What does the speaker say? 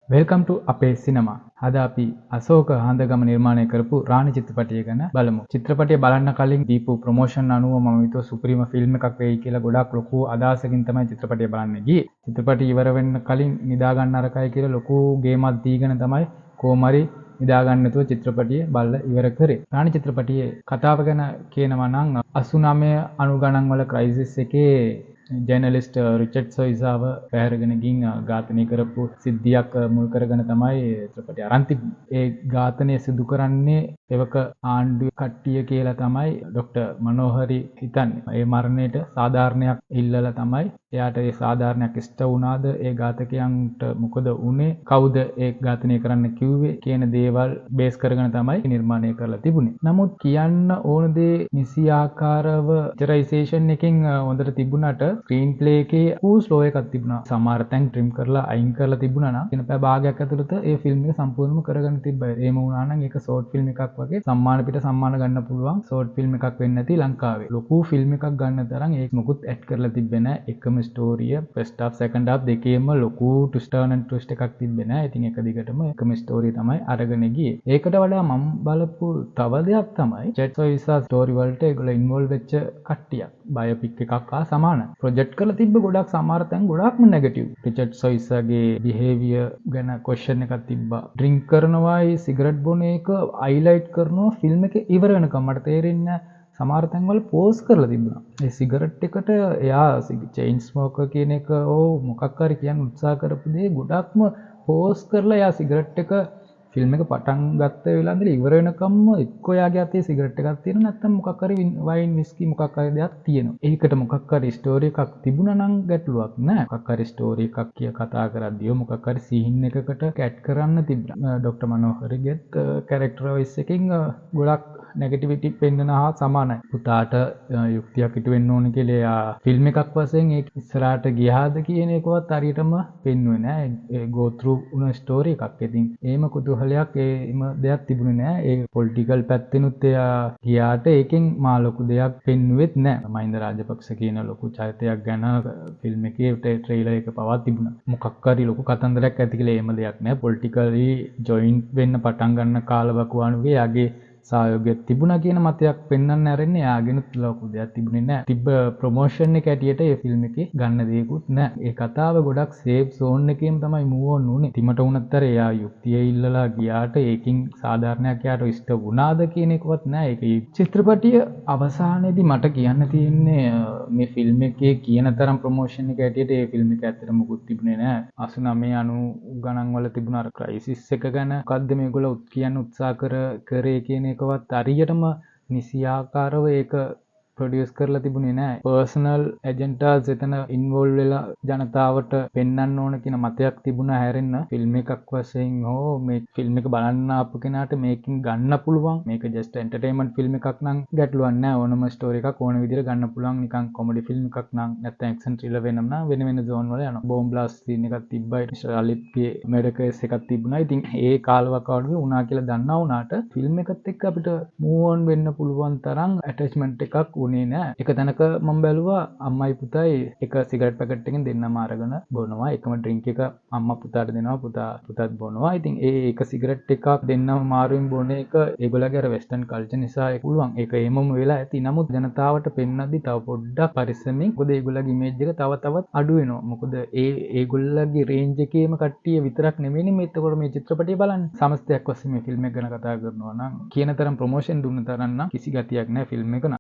Welcome ටු අපේ සිනමා. අද අපි අශෝක හඳගම නිර්මාණය කරපු රාණි චිත්‍රපටය ගැන බලමු. චිත්‍රපටය බලන්න කලින් දීපු ප්‍රොමෝෂන් අනුව මම හිතුවා සුපිරිම ෆිල්ම් එකක් වෙයි කියලා ගොඩක් ලොකු අදහසකින් තමයි චිත්‍රපටය බලන්න ගියේ. චිත්‍රපටය ඉවර වෙන්න කලින් නිදා ගන්න අරකයි කියලා ලොකු ගේමක් දීගෙන තමයි කොහොමරි නිදා ගන්න නැතුව චිත්‍රපටිය බලලා ඉවර කරේ. රාණි චිත්‍රපටියේ කතාව ගැන කියනවා නම් 89 අණු ගණන් වල ක්‍රයිසිස් එකේ ජර්නලිස්ට් රිචඩ් සොයිසාව පැහැරගෙන ගින් ඝාතනය කරපු සිද්ධියක් මුල් කරගෙන තමයි චිත්‍රපටය අරන් තිබුණේ. ඒ ඝාතනය සිදු කරන්නේ එවක ආණ්ඩුවේ කට්ටිය කියලා තමයි ડોક્ટર මනෝහරි හිතන්නේ. ඒ මරණයට සාධාරණයක් ඉල්ලලා තමයි එයාට ඒ සාධාරණයක් ඉෂ්ට වුණාද ඒ ඝාතකයන්ට මොකද වුනේ කවුද ඒ ඝාතනය කරන්න කිව්වේ කියන දේවල් බේස් කරගෙන තමයි නිර්මාණය කරලා තිබුණේ. නමුත් කියන්න ඕන දේ නිසියාකාරව පික්චරයිසේෂන් එකෙන් හොඳට තිබුණාට ස්ක්‍රීන් ප්ලේ එකේ ස්ලෝ එකක් තිබුණා. සමහර තැන් ට්‍රිම් කරලා අයින් කරලා තිබුණා නම් වෙන පැය භාගයක් ඇතුළත ඒ ෆිල්ම් එක සම්පූර්ණයෙන්ම කරගන්න තිබ්බයි. එහෙම වුණා නම් ඒක ෂෝට් ෆිල්ම් එකක් වගේ සම්මාන පිට සම්මාන ගන්න පුළුවන් ෂෝට් ෆිල්ම් එකක් වෙන්නේ නැති ලංකාවේ. ලොකු ෆිල්ම් එකක් ගන්න තරම් ඒක මොකුත් ඇඩ් කරලා තිබ්බේ නැහැ. එකම ස්ටෝරිය ෆස්ට් හාෆ් සෙකන්ඩ් හාෆ් දෙකේම ලොකු ට්විස්ට් ඇන්ඩ් ට්විස්ට් එකක් තිබ්බේ නැහැ. ඉතින් එක දිගටම එකම ස්ටෝරිය තමයි අරගෙන ගියේ. ඒකට වඩා මම බලපු තව දෙයක් තමයි චෙට් සොයිසා ස්ටෝරි වලට ඒගොල්ලෝ ඉන්වෝල්ව් වෙච්ච කට්ටියක්. බයෝපික් එකක් හා සමානයි. ප්‍රොජෙක්ට් කරලා තිබ්බ ගොඩක් සමහර තැන් ගොඩක්ම නෙගටිව්. රිචඩ් සොයිසාගේ බිහේවියර් ගැන ක්වෙස්චන් එකක් තිබ්බා. ඩ්‍රින්ක් කරනවායි සිගරට් බොන එක හයිලයිට් කරනවා ෆිල්ම් එක ඉවර වෙනකම්. මට තේරෙන්නේ සමහර තැන්වල පෝස් කරලා තිබුණා. ඒ සිගරට් එකට එයා චේන් ස්මෝකර් කියන එක මොකක් හරි කියන්න උත්සාහ කරපු දේ ගොඩක්ම පෝස් කරලා එයා සිගරට් එක ෆිල්ම් එක පටන් ගත්ත වෙලාව ඉඳලා ඉවර වෙනකම්ම එක්ක එයාගේ අතේ සිගරට් එකක් තියෙනවා නැත්නම් මොකක් හරි වයින් විස්කි මොකක් හරි දෙයක් තියෙනවා. ඒකට මොකක් හරි ස්ටෝරි එකක් තිබුණා නම් ගැටලුවක් නෑ. මොකක් හරි ස්ටෝරි එකක් කිය කතා කරද්දී මොකක් හරි සීන් එකකට කැට් කරන්න තිබුණා. ડોક્ટર මනෝහරගෙත් කැරක්ටර් වයිස් එකකින් ගොඩක් නෙගටිවිටි පෙන්වන හා සමානයි. පුතාට යුක්තියක් ඉටු වෙන්න ඕන කියලා එයා ෆිල්ම් එකක් වශයෙන් ඒක ඉස්සරහට ගියාද කියන එකවත් හරියටම පෙන්වුවේ නෑ. ඒ ගෝ ත්‍රූ වුණ ස්ටෝරි එකක්. ඉතින් එහෙම කුතුහලයක් ඒම දෙයක් තිබුණේ නෑ. ඒ පොලිටිකල් පැත්තෙනුත් එයා ගියාට ඒකෙන් මා ලොකු දෙයක් පෙන්වුවෙත් නෑ. මහින්ද රාජපක්ෂ කියන ලොකු චරිතයක් ගැන ෆිල්ම් එකේ ට්‍රේලර් එක පවා තිබුණා. මොකක් හරි ලොකු කතන්දරයක් ඇති කියලා එහෙම දෙයක් නෑ. පොලිටිකලි ජොයින්ට් වෙන්න පටන් ගන්න කාලවකවානුගේ යාගේ සහයෝගයක් තිබුණා කියන මතයක් පෙන්වන්න ඇරෙන්නේ යාගෙනුත් ලොකු දෙයක් තිබුණේ නැහැ. තිබ්බ ප්‍රොමෝෂන් එක ඇටියට ඒ ෆිල්ම් එකේ ගන්න දෙයක්වත් නැහැ. ඒ කතාව ගොඩක් සේෆ් සෝන් එකෙන් තමයි මූව් ඔන් වුනේ. තිමට වුණත් අර එයා යුක්තිය ඉල්ලලා ගියාට ඒකින් සාධාරණයක් යාට ඉෂ්ට වුණාද කියන එකවත් නැහැ. ඒක චිත්‍රපටිය අවසානයේදී මට කියන්න තියෙන්නේ මේ ෆිල්ම් එකේ කියන තරම් ප්‍රොමෝෂන් එක ඇටියට ඒ ෆිල්ම් එක ඇත්තට මොකුත් තිබුණේ නැහැ. 89 90 ගණන් වල තිබුණ අර ක්‍රයිසිස් එක ගැන මොකද්ද මේගොල්ලෝ කියන්න උත්සාහ කරේ කියන එකවත් හරියටම නිසියාකාරව ඒක ප්‍රොඩියුස් කරලා තිබුණේ නැහැ. පර්සනල් ඇජෙන්ඩාස් එතන ඉන්වෝල්ව් වෙලා ජනතාවට පෙන්වන්න ඕන කියන මතයක් තිබුණා හැරෙන්න ෆිල්ම් එකක් වශයෙන් හෝ මේ ෆිල්ම් එක බලන්න ආපු කෙනාට මේකෙන් ගන්න පුළුවන්. මේක ජස්ට් එන්ටර්ටේන්මන්ට් ෆිල්ම් එකක් නම් ගැටලුවක් නැහැ. ඕනම ස්ටෝරි එකක් ඕන විදිහට ගන්න පුළුවන්. නිකන් කොමඩි ෆිල්ම් එකක් නම් නැත්නම් ඇක්ෂන් ත්‍රිලර් වෙනම නම් වෙන වෙන zone වල යනවා. බෝම්බ් බ්ලාස්ට් සීන් එකක් තිබ්බයි. ශාලිත්ගේ මෙඩකස් එකක් තිබුණා. ඉතින් ඒ කාලවකවානුවේ වුණා කියලා දන්නා වුණාට ෆිල්ම් එකත් එක්ක අපිට මූව් ඔන් වෙන්න පුළුවන් තරම් ඇටැච්මන්ට් එකක් උනේ නෑ. එක තැනක මම බැලුවා අම්මයි පුතයි එක සිගරට් පැකට් එකෙන් දෙන්නම අරගෙන බොනවා. එකම ඩ්‍රින්ක් එක අම්මා පුතාට දෙනවා. පුතාත් බොනවා. ඉතින් ඒ එක සිගරට් එකක් දෙන්නම මාරුවෙන් බොන එක ඒගොල්ලගේ අර වෙස්ටර්න් කල්චර් නිසා පුළුවන්. ඒක එහෙමම වෙලා ඇති. නමුත් ජනතාවට පෙන්වද්දි තව පොඩ්ඩක් පරිස්සමෙන්. මොකද ඒගොල්ලගේ ඉමේජ් එක තවත් අඩු වෙනවා. මොකද ඒගොල්ලගේ රේන්ජ් එකේම කට්ටිය විතරක් නෙමෙයි මේ එතකොට මේ චිත්‍රපටිය බලන්නේ. සමස්තයක් වශයෙන් මේ ෆිල්ම් එක ගැන කතා කරනවා නම් කියන තරම් ප්‍රොමෝෂන් දුන්න තරම් නම් කිසි ගතියක් නැහැ ෆිල්ම් එක.